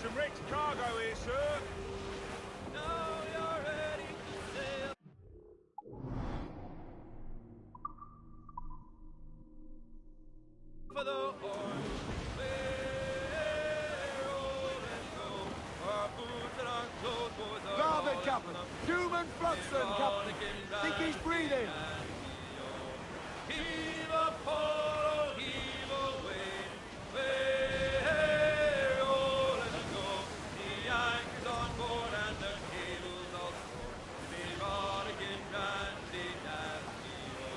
Some wrecked cargo here, sir. Now you're ready to sail. For the horn, we're roll and go. Our boots and our clothes, boys are Garvin, all Captain. up. Human Fluxton, Captain. Think he's breathing. Heave a pole, heave away. We're roll and go. The anchor's on board and the cable's all scored. Be rollicking dandy, dandy-o.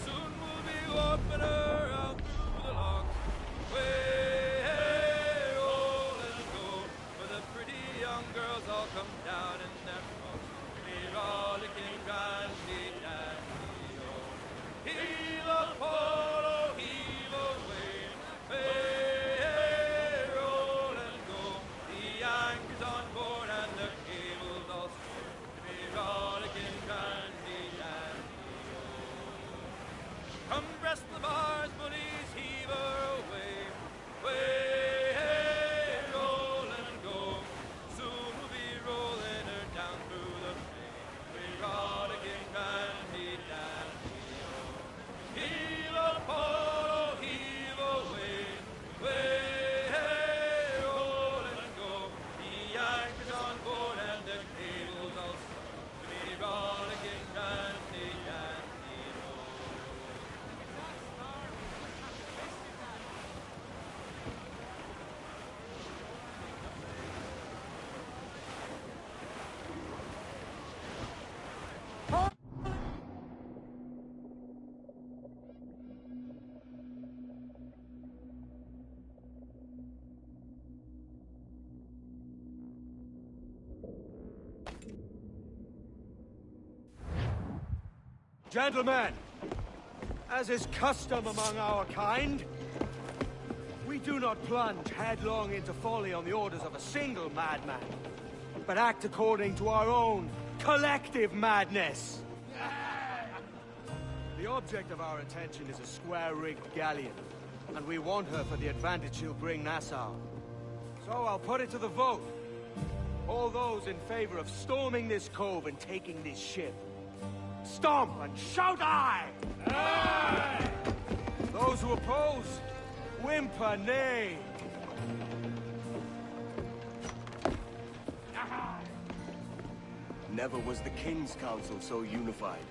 Soon we'll be warping her out through the locks. Way roll and go, where the pretty young girls all come down in their frocks. Be rollicking dandy, dandy-o. Heave a pole, heave away. Way roll and go. The anchor's on board and the cable's all scored. Be rollicking dandy, dandy-o. Come breast the bars, bullies, heave her away. Way, roll and go. Soon we'll be rolling her down through the bay. We rollicking dandy, dandy-o. Heave a pole, heave away. Way, roll and go. The anchor's on board and the cable's all struck. We rollicking dandy, dandy-o. Gentlemen, as is custom among our kind, we do not plunge headlong into folly on the orders of a single madman, but act according to our own collective madness. The object of our attention is a square-rigged galleon, and we want her for the advantage she'll bring Nassau. So I'll put it to the vote. All those in favor of storming this cove and taking this ship, stomp and shout aye! Aye! Those who oppose, whimper nay. Never was the King's Council so unified.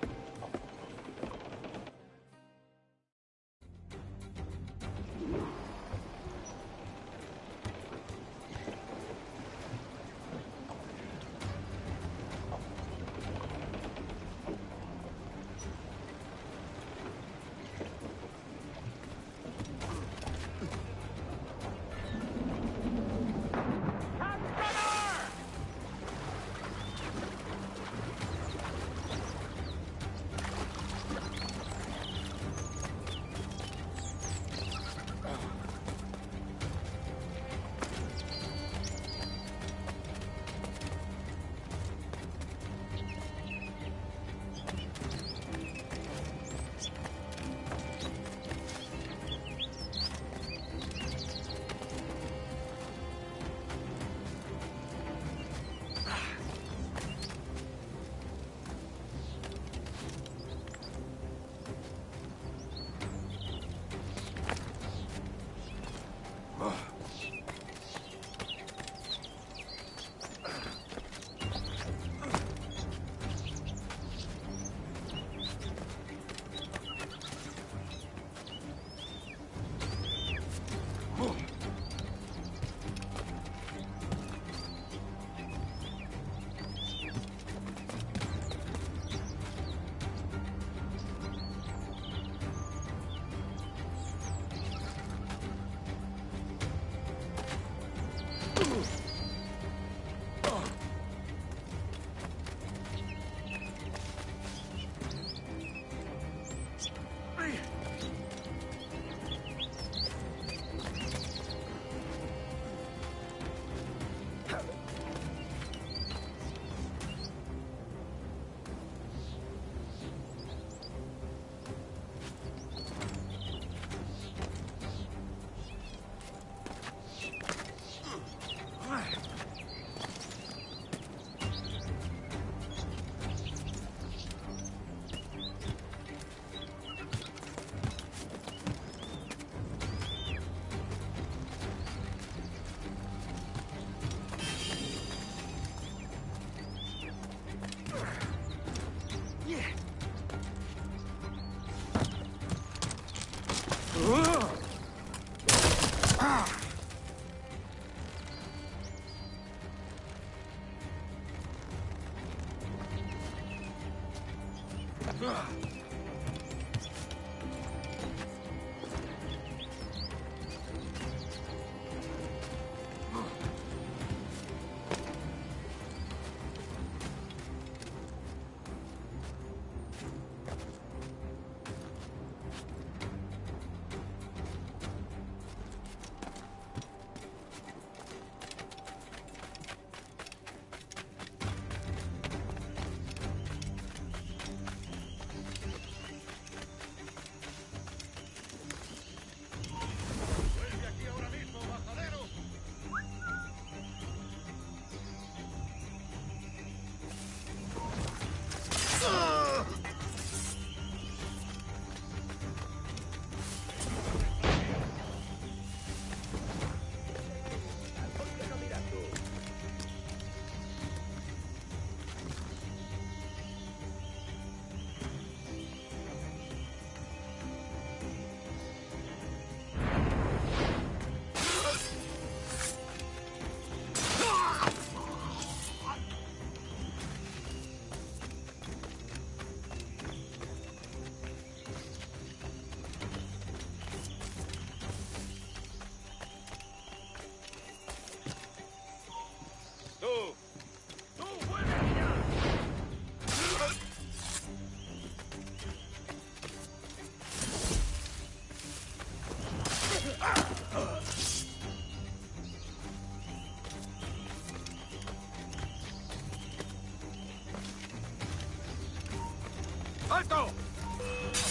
¡Alto!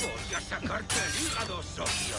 Voy a sacarte el hígado, socio.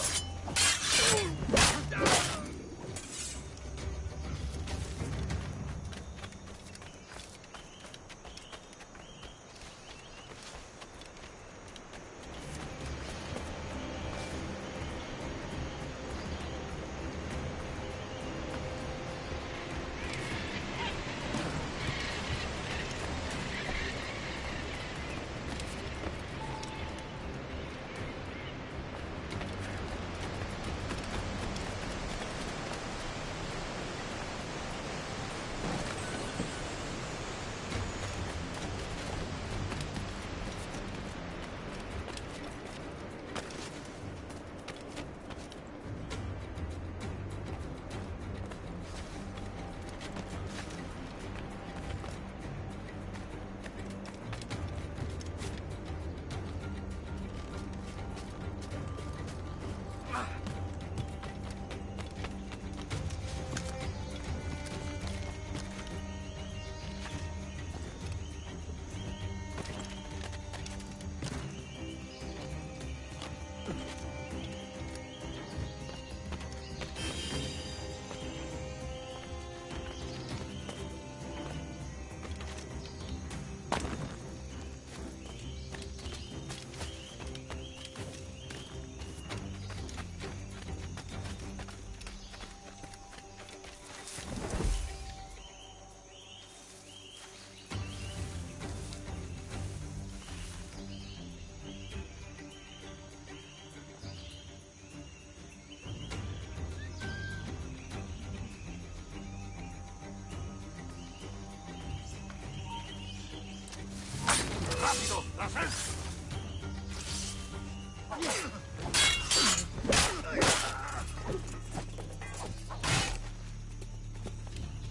¡Rápido! ¡La sed!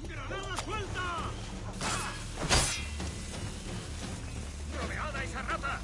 ¡Granada suelta! ¡Rodeada esa rata!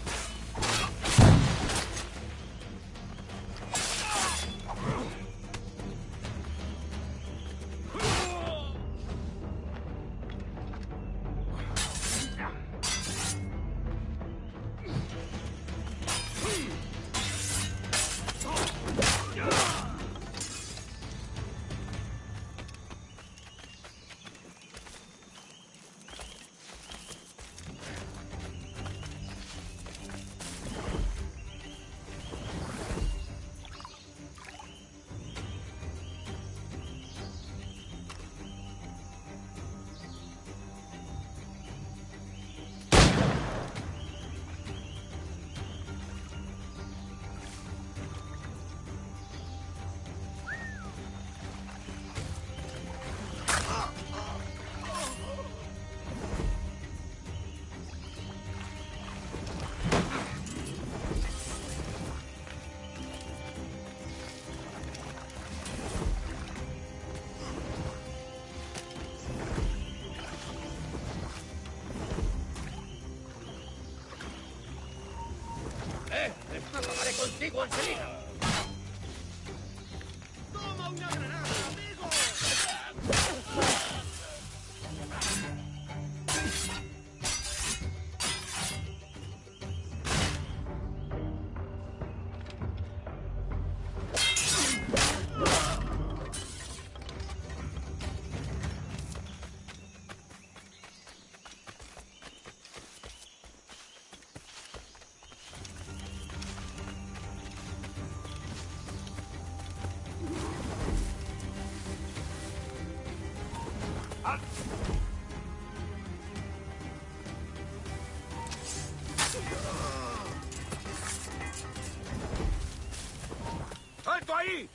contigo enseguida. ¡Toma una granada, amigo! ¡Alto ahí!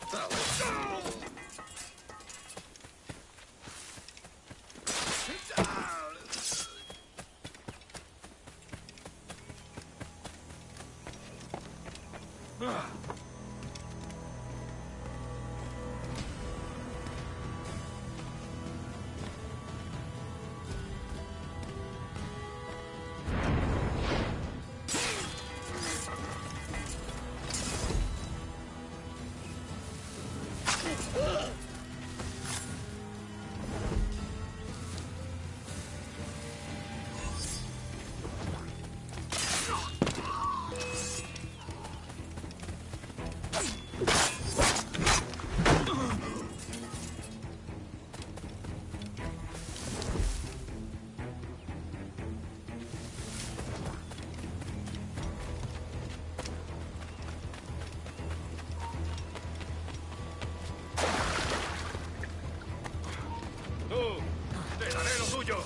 ¡Te daré lo tuyo!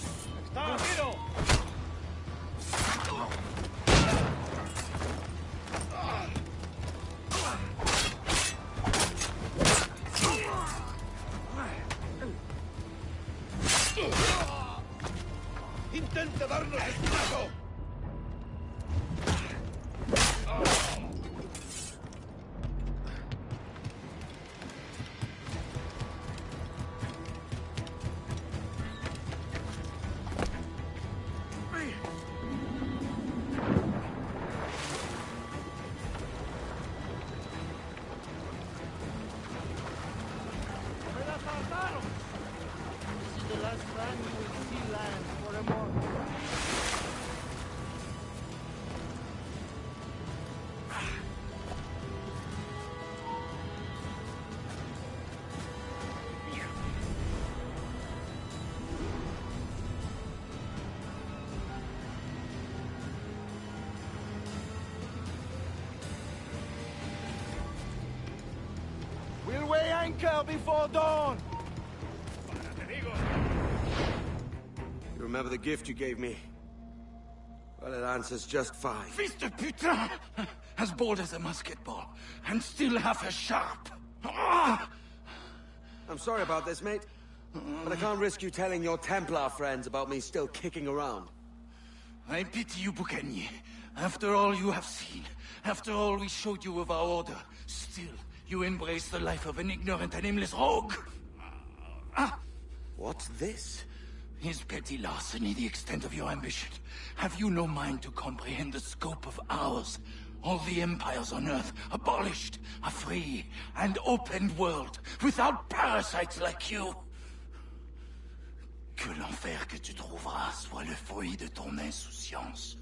¡Está tiro! ¡Intenta darnos el plato! We'll weigh anchor before dawn! You remember the gift you gave me? Well, it answers just fine. Fils de putain! As bold as a musket ball, and still half as sharp. Ah! I'm sorry about this, mate. But I can't risk you telling your Templar friends about me still kicking around. I pity you, Boucanier. After all you have seen, after all we showed you of our order, still you embrace the life of an ignorant and aimless rogue. Ah! What's this? Is petty larceny the extent of your ambition? Have you no mind to comprehend the scope of ours? All the empires on Earth abolished, a free and open world, without parasites like you. Que l'enfer que tu trouveras soit le fruit de ton insouciance.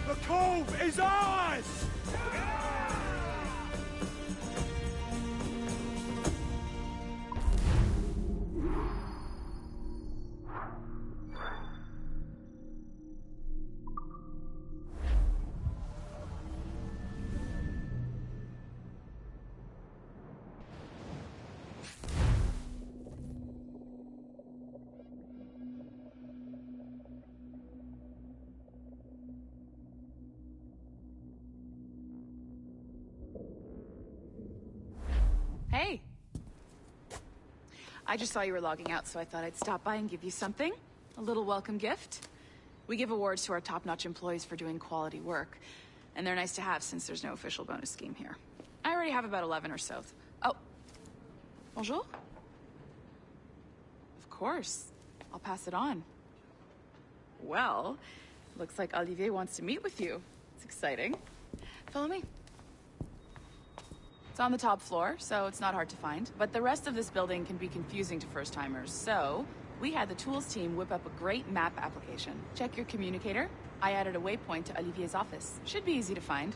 The cove is ours! Hey! I just saw you were logging out, so I thought I'd stop by and give you something. A little welcome gift. We give awards to our top-notch employees for doing quality work, and they're nice to have since there's no official bonus scheme here. I already have about 11 or so. Oh. Bonjour? Of course. I'll pass it on. Well, looks like Olivier wants to meet with you. It's exciting. Follow me. It's on the top floor, so it's not hard to find. But the rest of this building can be confusing to first-timers, so we had the tools team whip up a great map application. Check your communicator. I added a waypoint to Olivier's office. Should be easy to find.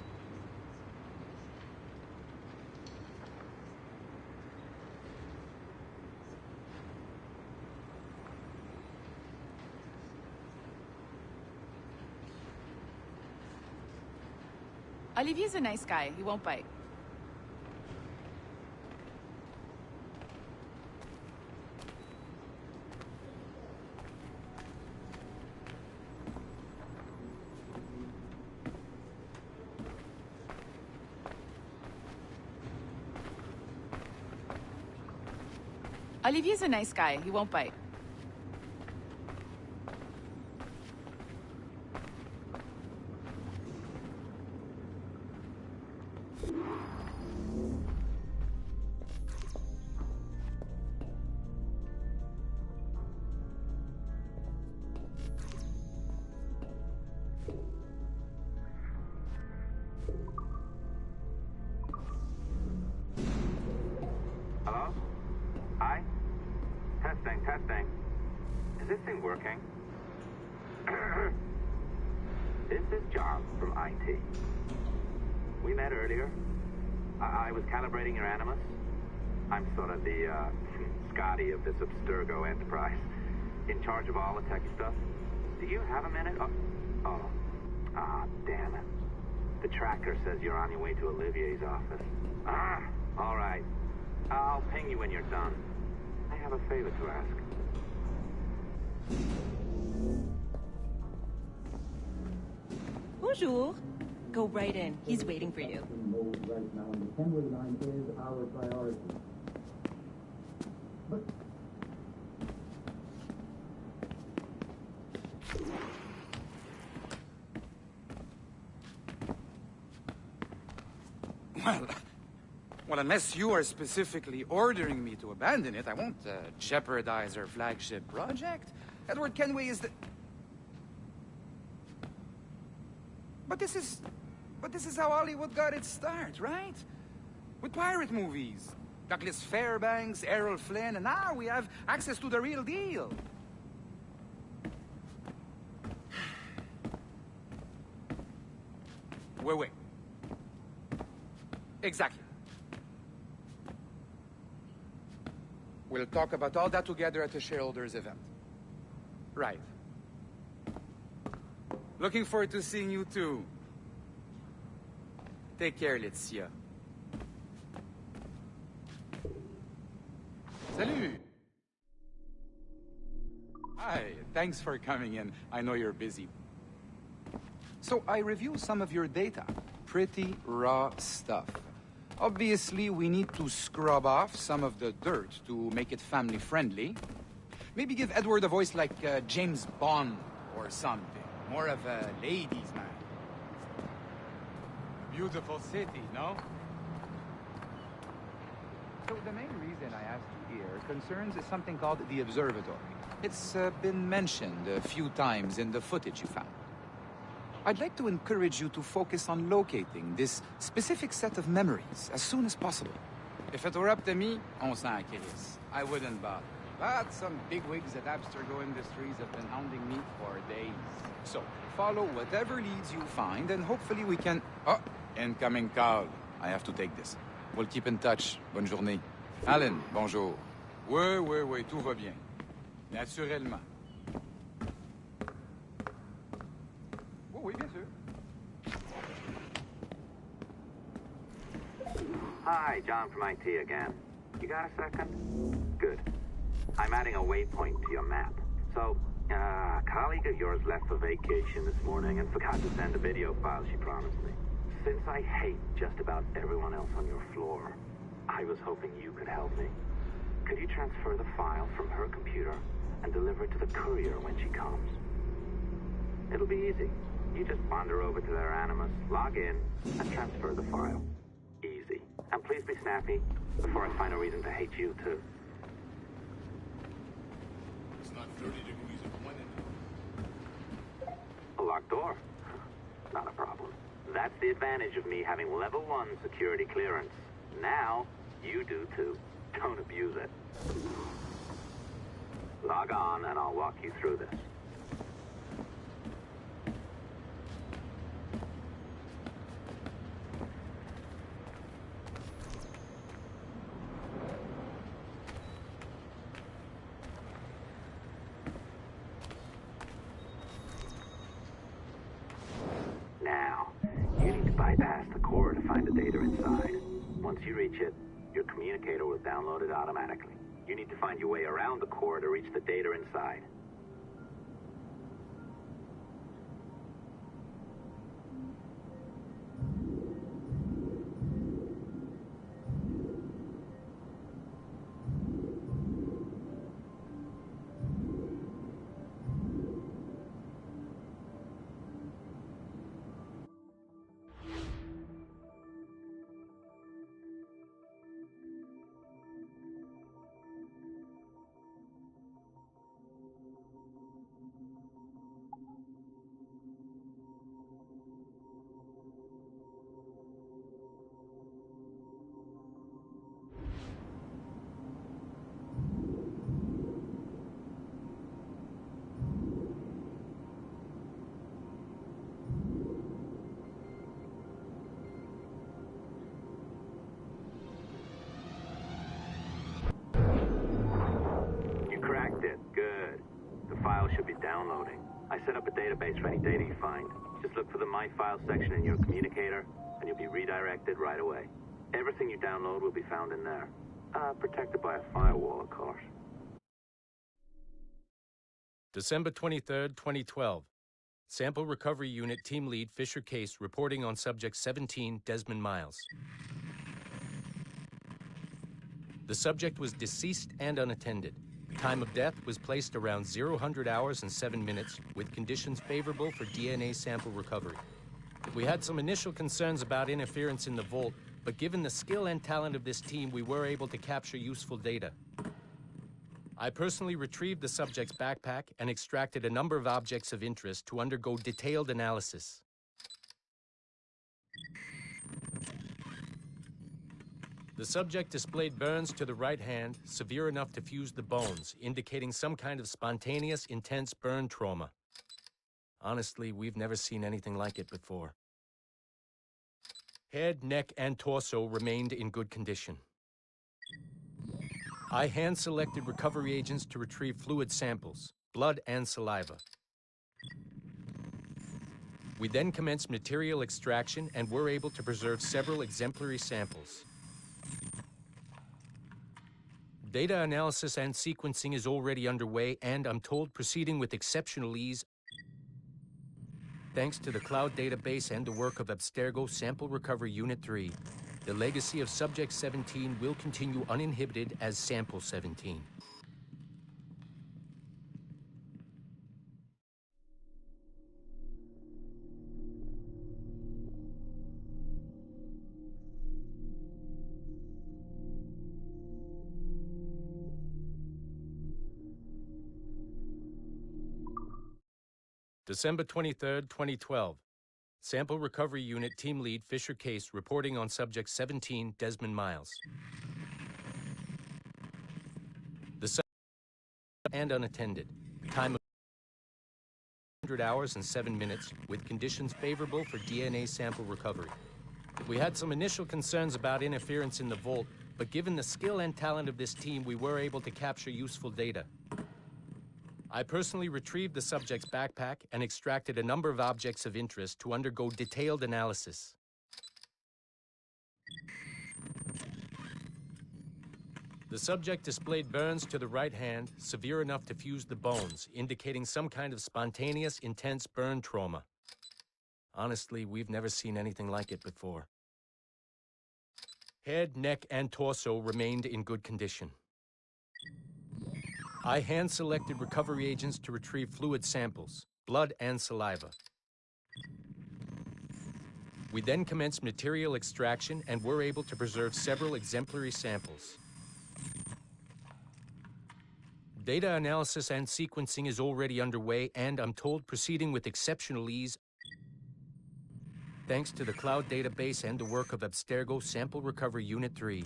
Olivier's a nice guy. He won't bite. Olivier's a nice guy. He won't bite. Hello? Hi? Testing. Is this thing working? This is John from IT. We met earlier. I was calibrating your Animus. I'm sort of the Scotty of this Abstergo enterprise, in charge of all the tech stuff. Do you have a minute? Damn it. The tracker says you're on your way to Olivier's office. All right. I'll ping you when you're done. I have a favor to ask. Bonjour. Go right in. He's waiting for you. Right now, the assembly line is our priority. But Well, unless you are specifically ordering me to abandon it, I won't jeopardize our flagship project. Edward Kenway is the... But this is how Hollywood got its start, right? With pirate movies. Douglas Fairbanks, Errol Flynn, and now we have access to the real deal. Wait. Exactly. We'll talk about all that together at the shareholders event. Right. Looking forward to seeing you too. Take care, Laetitia. Salut! Hi, thanks for coming in. I know you're busy. So I review some of your data. Pretty raw stuff. Obviously, we need to scrub off some of the dirt to make it family-friendly. Maybe give Edward a voice like James Bond or something. More of a ladies' man. Beautiful city, no? So the main reason I asked you here concerns something called the Observatory. It's been mentioned a few times in the footage you found. I'd like to encourage you to focus on locating this specific set of memories as soon as possible. If it were up to me, on s'en crisse. I wouldn't bother. But some bigwigs at Abstergo Industries have been hounding me for days. So, follow whatever leads you find, and hopefully we can... Oh, incoming call. I have to take this. We'll keep in touch. Bonne journée. Alan, bonjour. Oui, tout va bien. Naturellement. Oui, bien sûr. Hi, John from IT again. You got a second? Good. I'm adding a waypoint to your map. So, a colleague of yours left for vacation this morning and forgot to send a video file she promised me. Since I hate just about everyone else on your floor, I was hoping you could help me. Could you transfer the file from her computer and deliver it to the courier when she comes? It'll be easy. You just wander over to their Animus, log in, and transfer the file. Easy. And please be snappy before I find a reason to hate you, too. A locked door? Not a problem. That's the advantage of me having level 1 security clearance. Now, you do too. Don't abuse it. Log on and I'll walk you through this. Now, you need to bypass the core to find the data inside. Once you reach it, your communicator will download it automatically. You need to find your way around the core to reach the data inside. Should be downloading. I set up a database for any data you find. Just look for the My Files section in your communicator, and you'll be redirected right away. Everything you download will be found in there. Protected by a firewall, of course. December 23rd, 2012. Sample Recovery Unit Team Lead Fisher Case reporting on Subject 17, Desmond Miles. The subject was deceased and unattended. Time of death was placed around 00 hours and 7 minutes, with conditions favorable for DNA sample recovery. We had some initial concerns about interference in the vault, but given the skill and talent of this team, we were able to capture useful data. I personally retrieved the subject's backpack and extracted a number of objects of interest to undergo detailed analysis. The subject displayed burns to the right hand, severe enough to fuse the bones, indicating some kind of spontaneous, intense burn trauma. Honestly, we've never seen anything like it before. Head, neck, and torso remained in good condition. I hand-selected recovery agents to retrieve fluid samples, blood and saliva. We then commenced material extraction and were able to preserve several exemplary samples. Data analysis and sequencing is already underway, and I'm told proceeding with exceptional ease. Thanks to the cloud database and the work of Abstergo Sample Recovery Unit 3, the legacy of Subject 17 will continue uninhibited as Sample 17. December 23rd, 2012. Sample Recovery Unit Team Lead Fisher Case reporting on Subject 17, Desmond Miles. The subject and unattended. Time of 100 hours and 7 minutes, with conditions favorable for DNA sample recovery. We had some initial concerns about interference in the vault, but given the skill and talent of this team, we were able to capture useful data. I personally retrieved the subject's backpack and extracted a number of objects of interest to undergo detailed analysis. The subject displayed burns to the right hand, severe enough to fuse the bones, indicating some kind of spontaneous, intense burn trauma. Honestly, we've never seen anything like it before. Head, neck, and torso remained in good condition. I hand-selected recovery agents to retrieve fluid samples, blood and saliva. We then commenced material extraction and were able to preserve several exemplary samples. Data analysis and sequencing is already underway, and I'm told proceeding with exceptional ease thanks to the cloud database and the work of Abstergo Sample Recovery Unit 3.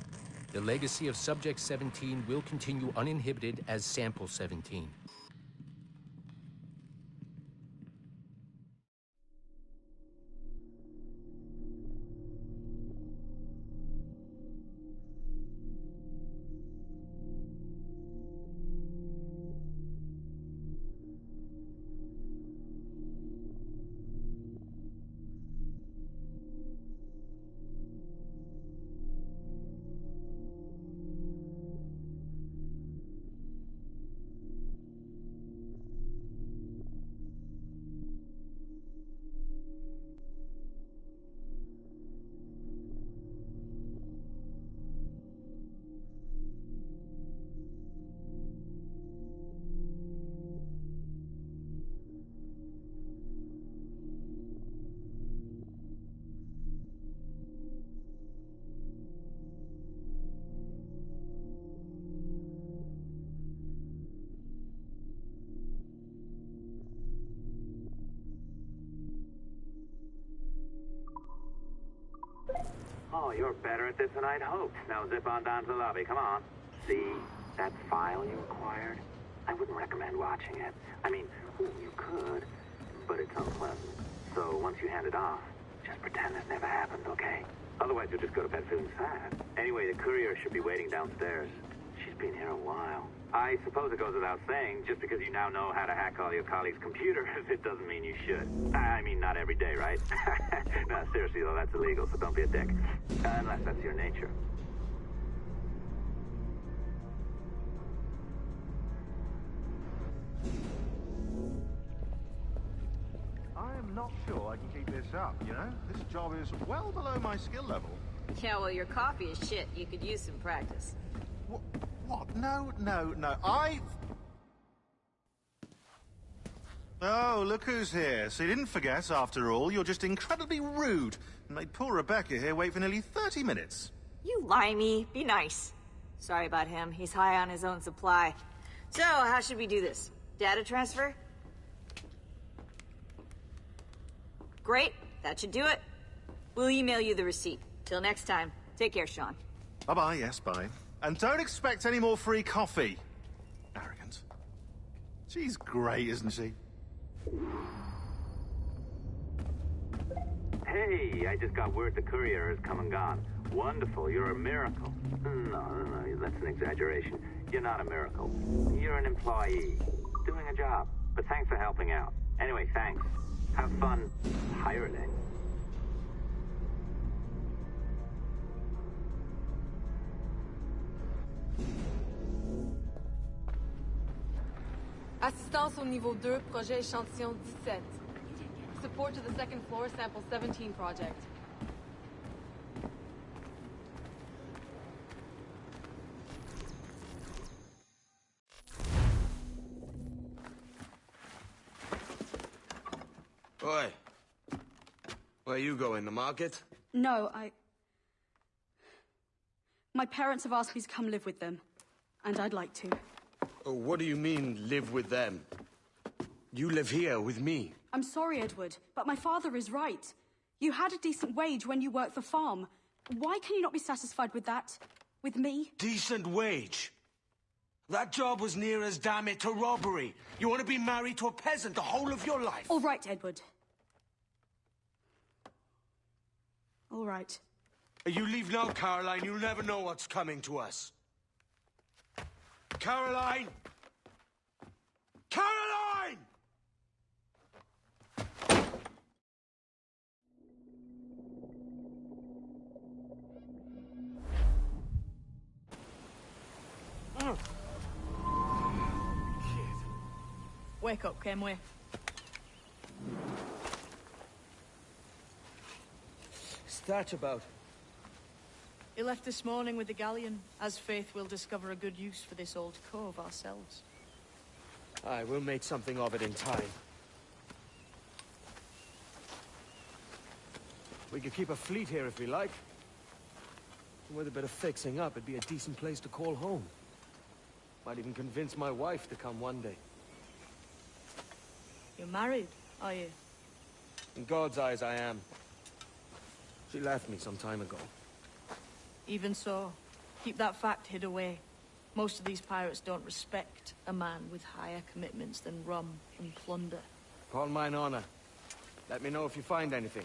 The legacy of Subject 17 will continue uninhibited as Sample 17. Oh, you're better at this than I'd hoped. Now zip on down to the lobby. Come on. See that file you acquired? I wouldn't recommend watching it. I mean, you could, but it's unpleasant. So once you hand it off, just pretend this never happened, okay? Otherwise, you'll just go to bed feeling sad. Anyway, the courier should be waiting downstairs. She's been here a while. I suppose it goes without saying, just because you now know how to hack all your colleagues' computers, it doesn't mean you should. I mean, not every day, right? No, seriously, though, that's illegal, so don't be a dick. Unless that's your nature. I am not sure I can keep this up, you know? This job is well below my skill level. Yeah, well, your coffee is shit. You could use some practice. What? No. Oh, look who's here. So you didn't forget, after all. You're just incredibly rude. And made poor Rebecca here wait for nearly 30 minutes. You limey. Be nice. Sorry about him. He's high on his own supply. So, how should we do this? Data transfer? Great. That should do it. We'll email you the receipt. Till next time. Take care, Sean. Bye-bye, yes, bye. And don't expect any more free coffee. Arrogant. She's great, isn't she? Hey, I just got word the courier has come and gone. Wonderful, you're a miracle. No, that's an exaggeration. You're not a miracle. You're an employee, doing a job. But thanks for helping out. Anyway, thanks. Have fun pirating. Assistance au niveau 2, projet échantillon 17. Support to the second floor, sample 17 project. Oi. Where you going, the market? No, my parents have asked me to come live with them, and I'd like to. Oh, what do you mean, live with them? You live here with me. I'm sorry, Edward, but my father is right. You had a decent wage when you worked the farm. Why can you not be satisfied with that? With me? Decent wage? That job was near as, damn it, to robbery. You want to be married to a peasant the whole of your life? All right, Edward. All right. You leave now, Caroline. You'll never know what's coming to us. Caroline! Caroline! Wake up, Kenway. That about? He left this morning with the galleon. As faith, we'll discover a good use for this old cove ourselves. Aye, we'll make something of it in time. We could keep a fleet here if we like. With a bit of fixing up, it'd be a decent place to call home. Might even convince my wife to come one day. You're married, are you? In God's eyes, I am. She left me some time ago. Even so, keep that fact hid away. Most of these pirates don't respect a man with higher commitments than rum and plunder. Upon mine honor. Let me know if you find anything.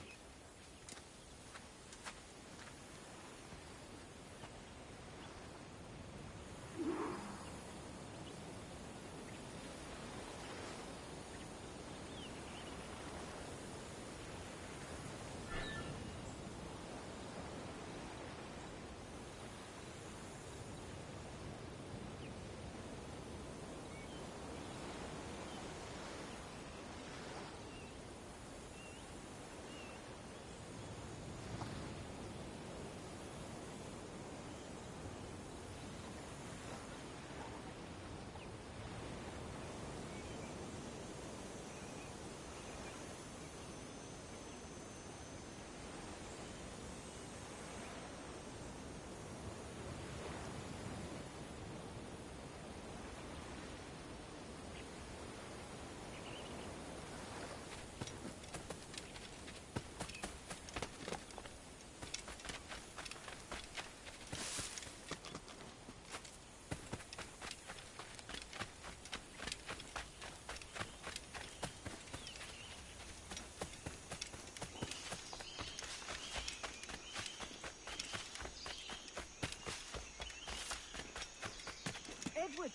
Edward,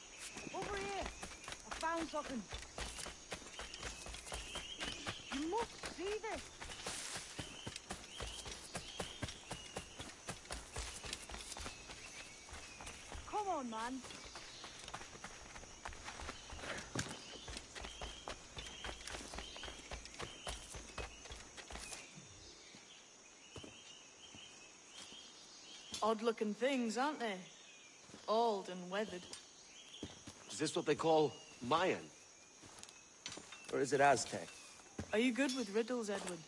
over here. I found something. You must see this. Come on, man. Odd-looking things, aren't they? Old and weathered. Is this what they call Mayan? Or is it Aztec? Are you good with riddles, Edward?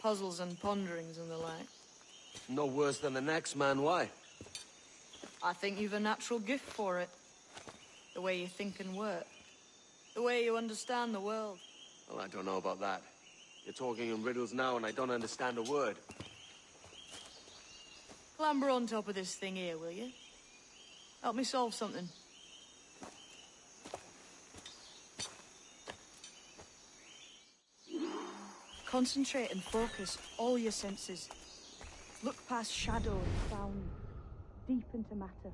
Puzzles and ponderings and the like? No worse than the next man, why? I think you've a natural gift for it. The way you think and work. The way you understand the world. Well, I don't know about that. You're talking in riddles now and I don't understand a word. Clamber on top of this thing here, will you? Help me solve something. Concentrate and focus all your senses. Look past shadow and sound, deep into matter,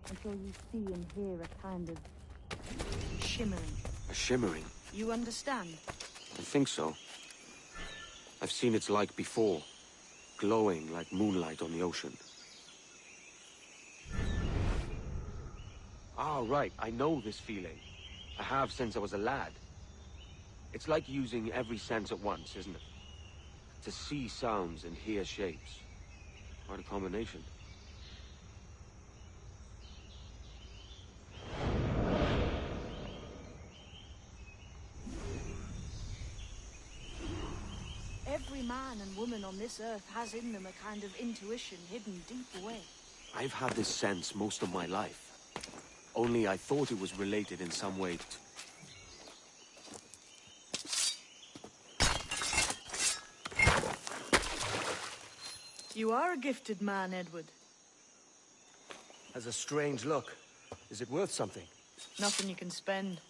until you see and hear a kind of shimmering. A shimmering? You understand? I think so. I've seen its like before, glowing like moonlight on the ocean. Ah, right, I know this feeling. I have since I was a lad. It's like using every sense at once, isn't it? To see sounds and hear shapes. Quite a combination. Every man and woman on this earth has in them a kind of intuition hidden deep away. I've had this sense most of my life. Only I thought it was related in some way to... You are a gifted man, Edward. Has a strange look. Is it worth something? Nothing you can spend.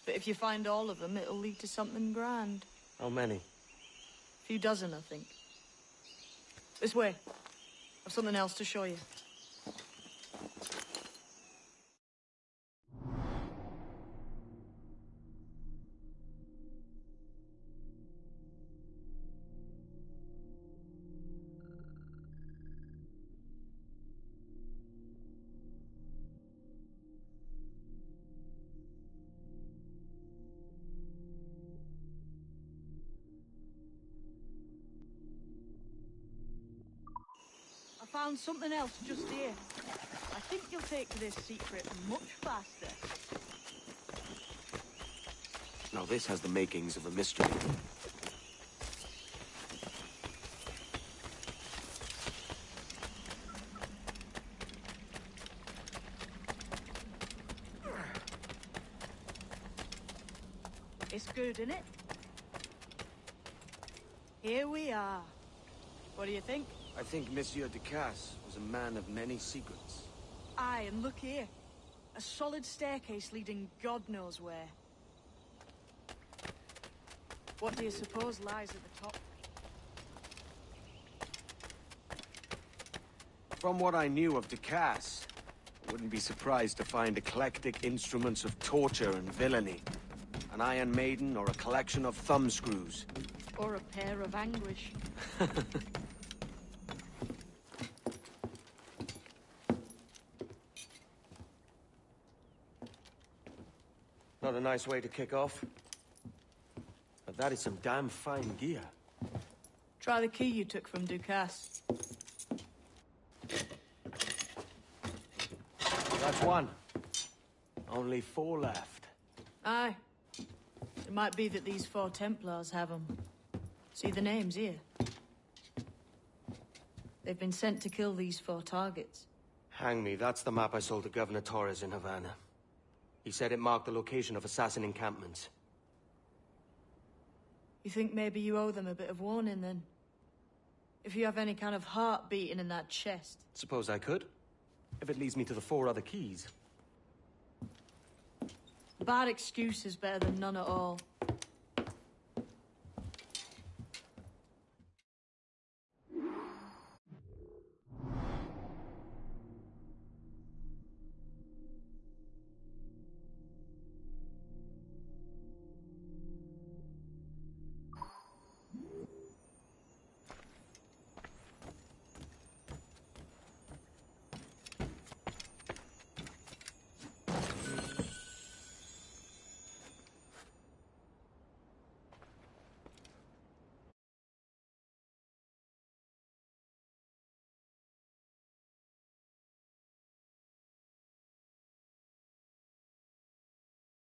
But if you find all of them, it'll lead to something grand. How many? A few dozen, I think. This way. I've something else to show you. I found something else just here. I think you'll take to this secret much faster. Now this has the makings of a mystery. It's good, isn't it? Here we are. What do you think? I think Monsieur Ducasse was a man of many secrets. Aye, and look here. A solid staircase leading God knows where. What do you suppose lies at the top? From what I knew of Ducasse, I wouldn't be surprised to find eclectic instruments of torture and villainy. An Iron Maiden or a collection of thumbscrews. Or a pair of anguish. Not a nice way to kick off. But that is some damn fine gear. Try the key you took from Ducasse. That's one. Only 4 left. Aye. It might be that these 4 Templars have them. See the names here? They've been sent to kill these 4 targets. Hang me, that's the map I sold to Governor Torres in Havana. He said it marked the location of assassin encampments. You think maybe you owe them a bit of warning, then? If you have any kind of heart beating in that chest. Suppose I could? If it leads me to the 4 other keys. Bad excuse is better than none at all.